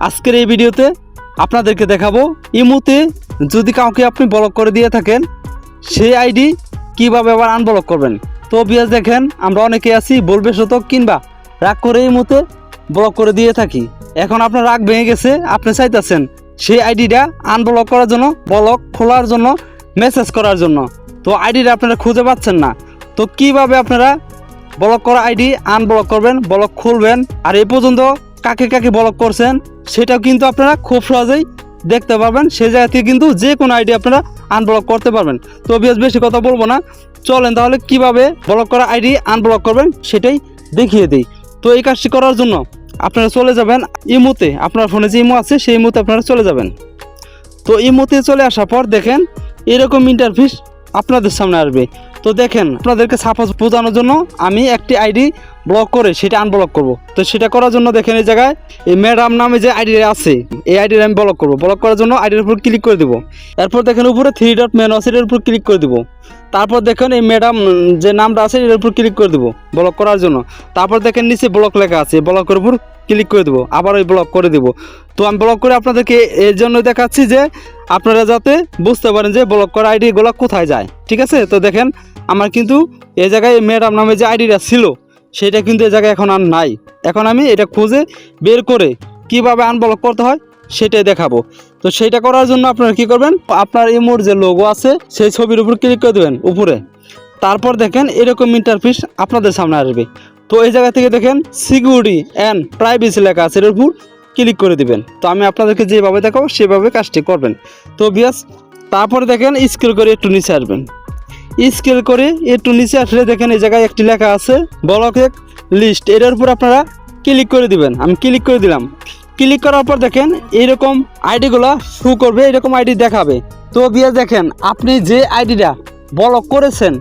আজকের এই ভিডিওতে আপনাদেরকে দেখাবো ইমোতে যদি কাউকে আপনি ব্লক করে দিয়ে থাকেন সেই আইডি কিভাবে আবার আনব্লক করবেন। তো বিয়াস দেখেন, আমরা অনেকে আছি বলবে শতক কিংবা রাগ করে ইমোতে ব্লক করে দিয়ে থাকি। এখন আপনার রাগ ভেঙে গেছে, আপনি চাইতেছেন সেই আইডিটা আনব্লক করার জন্য, ব্লক খোলার জন্য, মেসেজ করার জন্য। তো আইডিটা আপনারা খুঁজে পাচ্ছেন না। তো কিভাবে আপনারা ব্লক করা আইডি আনব্লক করবেন, ব্লক খুলবেন, আর এই পর্যন্ত কাকে কাকে ব্লক করছেন সেটাও কিন্তু আপনারা খুব সহজেই দেখতে পারবেন। সেই জায়গা থেকে কিন্তু যে কোনো আইডি আপনারা আনব্লক করতে পারবেন। তো বেশি কথা বলবো না, চলেন তাহলে কিভাবে ব্লক করা আইডি আনব্লক করবেন সেটাই দেখিয়ে দিই। তো এই কাজটি করার জন্য আপনারা চলে যাবেন ইমোতে, আপনার ফোনে যে ইমো আছে সেই ইমোতে আপনারা চলে যাবেন। তো ইমোতে চলে আসার পর দেখেন এরকম ইন্টারফেস আপনাদের সামনে আসবে। তো দেখেন, আপনাদেরকে সাপোজ বোঝানোর জন্য আমি একটি আইডি ব্লক করে সেটা আনব্লক করব। তো সেটা করার জন্য দেখেন এই জায়গায় এই ম্যাডাম নামে যে আইডি আছে এই আইডির আমি ব্লক করব। ব্লক করার জন্য আইডির উপর ক্লিক করে দেবো। এরপর দেখেন উপরে 3 ডট মেনু আছে, এর উপর ক্লিক করে দেবো। তারপর দেখেন এই ম্যাডাম যে নামটা আছে এর উপর ক্লিক করে দেবো ব্লক করার জন্য। তারপর দেখেন নিচে ব্লক লেখা আছে, ব্লকের উপর ক্লিক করে দেবো, আবার ওই ব্লক করে দেবো। তো আমি ব্লক করে আপনাদেরকে এর জন্য দেখাচ্ছি যে আপনারা যাতে বুঝতে পারেন যে ব্লক করা আইডিগুলো কোথায় যায়। ঠিক আছে, তো দেখেন আমার কিন্তু এই জায়গায় ম্যাডাম নামে যে আইডিটা ছিল সেটা কিন্তু এই জায়গায় এখন আর নাই। এখন আমি এটা খুঁজে বের করে কিভাবে আনব্লক করতে হয় সেটাই দেখাবো। তো সেইটা করার জন্য আপনারা কি করবেন, আপনার ইমোর যে লোগো আছে সেই ছবির উপর ক্লিক করে দেবেন উপরে। তারপর দেখেন এরকম ইন্টারফেস আপনাদের সামনে আসবে। তো এই জায়গা থেকে দেখেন সিকিউরিটি অ্যান্ড প্রাইভেসি লেখা আছে, এর উপর ক্লিক করে দিবেন। তো আমি আপনাদেরকে যেভাবে দেখাবো সেভাবে কাজটি করবেন। তো বিয়াস তারপরে দেখেন স্ক্রল করে একটু নিচে আসবেন। স্কেল করে একটু নিচে আসলে দেখেন এই জায়গায় একটি লেখা আছে ব্লকের লিস্ট, এর উপর আপনারা ক্লিক করে দিবেন। আমি ক্লিক করে দিলাম। ক্লিক করার পর দেখেন এইরকম আইডিগুলো শো করবে, এরকম আইডি দেখাবে। তো বিয়ে দেখেন আপনি যে আইডিটা ব্লক করেছেন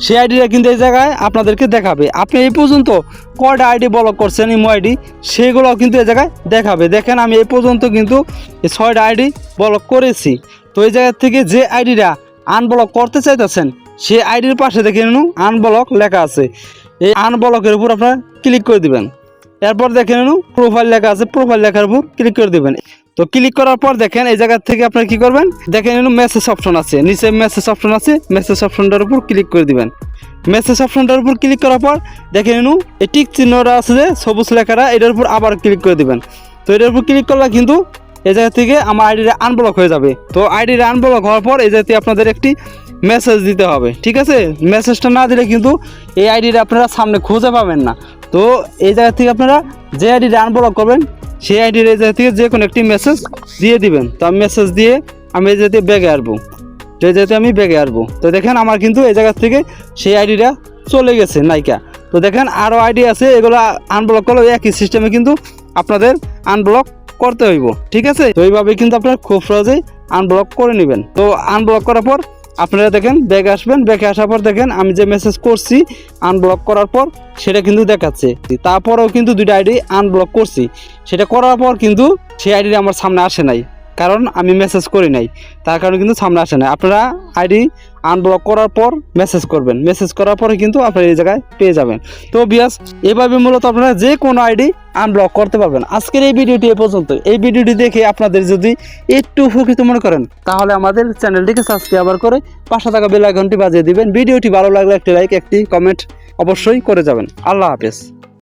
সেই আইডিটা কিন্তু এই জায়গায় আপনাদেরকে দেখাবে। আপনি এই পর্যন্ত কয়টা আইডি ব্লক করছেন ইমো আইডি সেগুলোও কিন্তু এই জায়গায় দেখাবে। দেখেন আমি এই পর্যন্ত কিন্তু 6টা আইডি ব্লক করেছি। তো এই জায়গা থেকে যে আইডিটা আনব্লক করতে চাইতেছেন সেই আইডির পাশে দেখে নিন আনব্লক লেখা আছে, এই আনব্লকের উপর আপনারা ক্লিক করে দিবেন। এরপর দেখে নিন প্রোফাইল লেখা আছে, প্রোফাইল লেখার উপর ক্লিক করে দিবেন। তো ক্লিক করার পর দেখেন এই জায়গা থেকে আপনারা কি করবেন, দেখে নিন মেসেজ অপশন আছে, নিচে মেসেজ অপশন আছে, মেসেজ অপশনটার উপর ক্লিক করে দিবেন। মেসেজ অপশনটার উপর ক্লিক করার পর দেখে নিন এই টিক চিহ্নটা আছে যে সবুজ লেখাটা, এটার উপর আবার ক্লিক করে দিবেন। তো এটার উপর ক্লিক করলে কিন্তু এই জায়গা থেকে আমার আইডিটা আনব্লক হয়ে যাবে। তো আইডিটা আনব্লক হওয়ার পর এই জায়গাতে আপনাদের একটি মেসেজ দিতে হবে। ঠিক আছে, মেসেজটা না দিলে কিন্তু এই আইডিটা আপনারা সামনে খুঁজে পাবেন না। তো এই জায়গা থেকে আপনারা যে আইডিটা আনব্লক করবেন সেই আইডির এই জায়গা থেকে যে কোনো একটি মেসেজ দিয়ে দিবেন। তো আমি মেসেজ দিয়ে আমি এই জায়গাতে ব্যাগে আসবো, তো এই জায়গাতে আমি ব্যাগে আসবো। তো দেখেন আমার কিন্তু এই জায়গা থেকে সেই আইডিটা চলে গেছে নাইকা। তো দেখেন আরও আইডি আছে, এগুলো আনব্লক করলে একই সিস্টেমে কিন্তু আপনাদের আনব্লক করতে হইব। ঠিক আছে, তো এইভাবে কিন্তু আপনারা খুব সহজেই আনব্লক করে নেবেন। তো আনব্লক করার পর আপনারা দেখেন ব্যাগে আসবেন, ব্যাগে আসার পর দেখেন আমি যে মেসেজ করছি আনব্লক করার পর সেটা কিন্তু দেখাচ্ছে। তারপরেও কিন্তু 2টা আইডি আনব্লক করছি, সেটা করার পর কিন্তু সেই আইডি আমার সামনে আসে নাই, কারণ আমি মেসেজ করি নাই, তার কারণে কিন্তু সামনে আসে নাই। আপনারা আইডি আনব্লক করার পর মেসেজ করবেন, মেসেজ করার পরে কিন্তু আপনারা এই জায়গায় পেয়ে যাবেন। তো বিয়াস এভাবে মূলত আপনারা যে কোনো আইডি আনব্লক করতে পারবেন। আজকের এই ভিডিওটি এ পর্যন্ত। এই ভিডিওটি দেখে আপনাদের যদি একটু উপকৃত মনে করেন তাহলে আমাদের চ্যানেলটিকে সাবস্ক্রাইব করে পাশে থাকা বেল আইকনটি বাজিয়ে দিবেন। ভিডিওটি ভালো লাগলে একটি লাইক, একটি কমেন্ট অবশ্যই করে যাবেন। আল্লাহ হাফেজ।